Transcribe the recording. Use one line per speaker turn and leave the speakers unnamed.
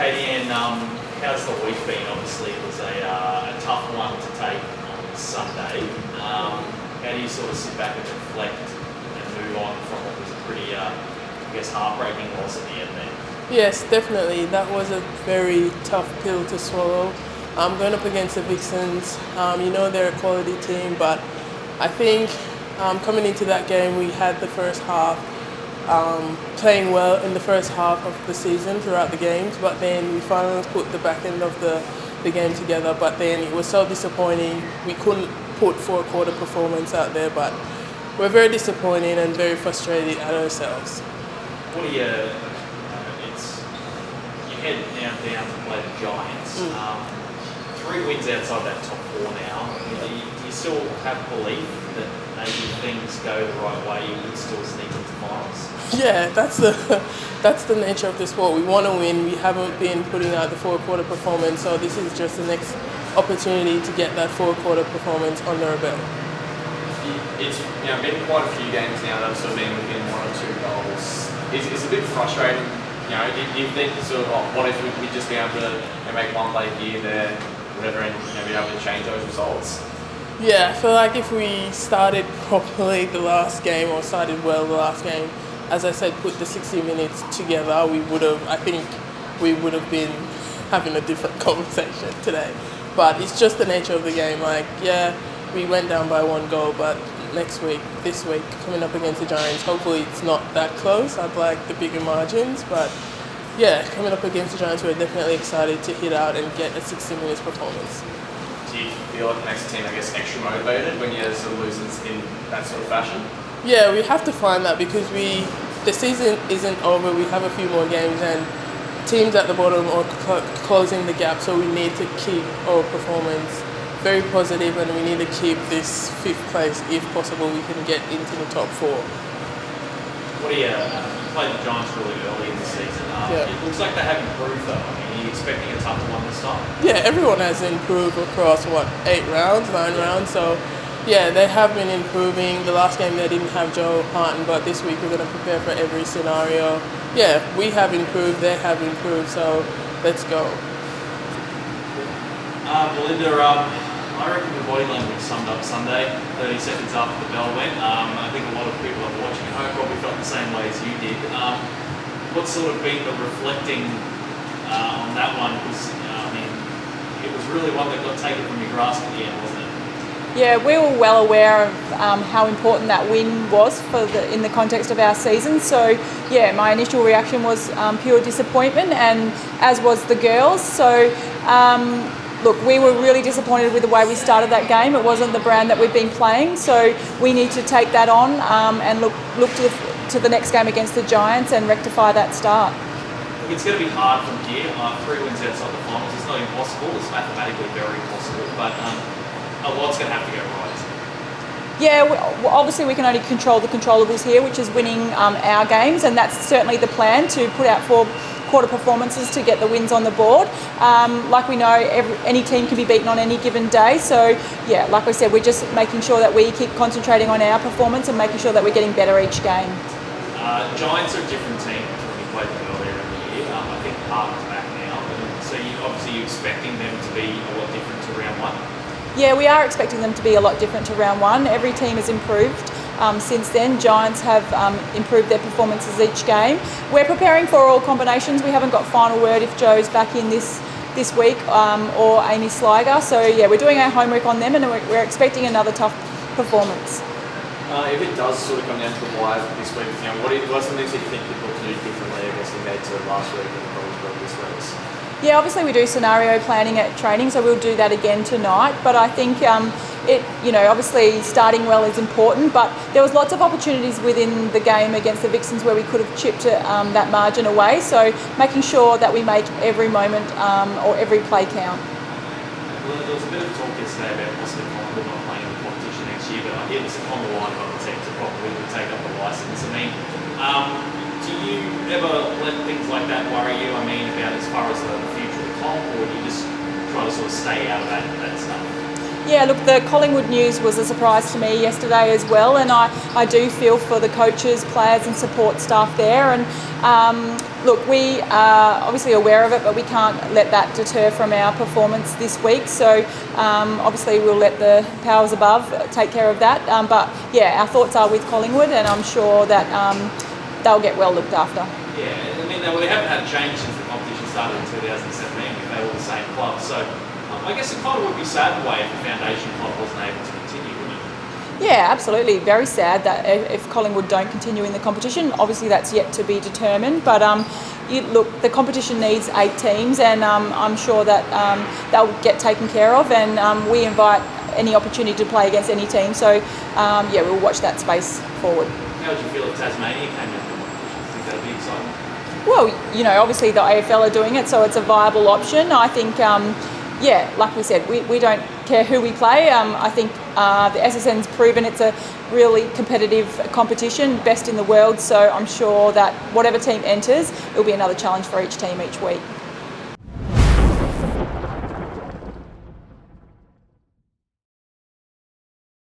Kadie-Ann, how's the week been? Obviously, it was a tough one to take on Sunday. How do you sort of sit back and reflect and move on from what was a pretty, heartbreaking loss at the end there?
Yes, definitely. That was a very tough pill to swallow. Going up against the Vixens, they're a quality team, but I think coming into that game, we had the first half playing well in the first half of the season throughout the games, but then we finally put the back end of the game together, but then it was so disappointing. We couldn't put four-quarter performance out there, but we're very disappointed and very frustrated at ourselves.
What do you head down to play the Giants. 3 wins outside that top 4 now. Do you still have belief that maybe if things go the right way, you would still sneak into finals?
Yeah, that's the nature of the sport. We want to win. We haven't been putting out the four-quarter performance, so this is just the next opportunity to get that four-quarter performance under our belt.
It's been quite a few games now that have sort of been within 1 or 2 goals. It's a bit frustrating. Do you think sort of, what if we just be able to make one play here, there, whatever, and be able to change those results?
Yeah, I feel like if we started properly the last game, or started well the last game, as I said, put the 60 minutes together, I think we would have been having a different conversation today. But it's just the nature of the game. We went down by 1 goal, but this week, coming up against the Giants, hopefully it's not that close. I'd like the bigger margins, but yeah, coming up against the Giants, we're definitely excited to hit out and get a 60 minutes performance.
Do you feel like it makes the team, extra motivated when you're sort of losing in that sort of fashion?
Yeah, we have to find that because the season isn't over. We have a few more games and teams at the bottom are closing the gap, so we need to keep our performance very positive, and we need to keep this 5th place if possible. We can get into the top 4.
You played the Giants really early in the season. It looks like they have improved though. Are you expecting a tougher one this time?
Yeah, everyone has improved across 9 rounds. So yeah, they have been improving. The last game they didn't have Joe Harton, but this week we're going to prepare for every scenario. Yeah, we have improved, they have improved, so let's go.
Belinda, I reckon the body language summed up Sunday, 30 seconds after the bell went. I think a lot of people that were watching at home probably felt the same way as you did. What's sort of been the reflecting on that one? Because, it was really one that got taken from your grasp at the end, wasn't it?
Yeah, we were well aware of how important that win was in the context of our season. So, yeah, my initial reaction was pure disappointment, and as was the girls. So, look, we were really disappointed with the way we started that game. It wasn't the brand that we've been playing, so we need to take that on and look to the next game against the Giants and rectify that start.
It's going to be hard from here. 3 wins outside the finals. It's not impossible. It's mathematically very possible, but a lot's going to have to go right.
Yeah, obviously we can only control the controllables here, which is winning our games, and that's certainly the plan, to put out 4-quarter performances to get the wins on the board. Like we know, any team can be beaten on any given day. So, yeah, like I said, we're just making sure that we keep concentrating on our performance and making sure that we're getting better each game.
Giants are a different team when we played them earlier in the year. I think Harton's back now. So you're expecting them to be a lot different to round 1?
Yeah, we are expecting them to be a lot different to round 1. Every team has improved since then. Giants have improved their performances each game. We're preparing for all combinations. We haven't got final word if Joe's back in this week or Amy Sliger. So yeah, we're doing our homework on them, and we're expecting another tough performance.
If it does sort of come down to the wire this week, what are some things you think you've got to do differently, compared to last week and probably this week?
Yeah, obviously we do scenario planning at training, so we'll do that again tonight. But I think obviously starting well is important, but there was lots of opportunities within the game against the Vixens where we could have chipped that margin away. So making sure that we make every moment or every play count.
Well, there was a bit of talk yesterday about possibly Collingwood not playing in the competition next year, but it's on the line of other teams to probably take up the licence. Do you ever let things like that worry you? About as far as the future of the comp, or do you just try to sort of stay out of that stuff?
Yeah, look, the Collingwood news was a surprise to me yesterday as well, and I do feel for the coaches, players and support staff there. And look, we are obviously aware of it, but we can't let that deter from our performance this week. So obviously we'll let the powers above take care of that. But yeah, our thoughts are with Collingwood, and I'm sure that they'll get well looked after.
Yeah, I mean, they haven't had change since the competition started in 2017, if they were the same club. So I guess it kind of would be sad in a way if the foundation club wasn't able to continue, wouldn't it?
Yeah, absolutely. Very sad that if Collingwood don't continue in the competition. Obviously, that's yet to be determined. But look, the competition needs 8 teams, and I'm sure that they'll get taken care of. And we invite any opportunity to play against any team. So yeah, we'll watch that space forward.
How would you feel if Tasmania came out of the competition? Do you think that would be exciting?
Well, you know, obviously the AFL are doing it, so it's a viable option. I think, yeah, like we said, we don't care who we play. I think the SSN's proven it's a really competitive competition, best in the world. So I'm sure that whatever team enters, it'll be another challenge for each team each week.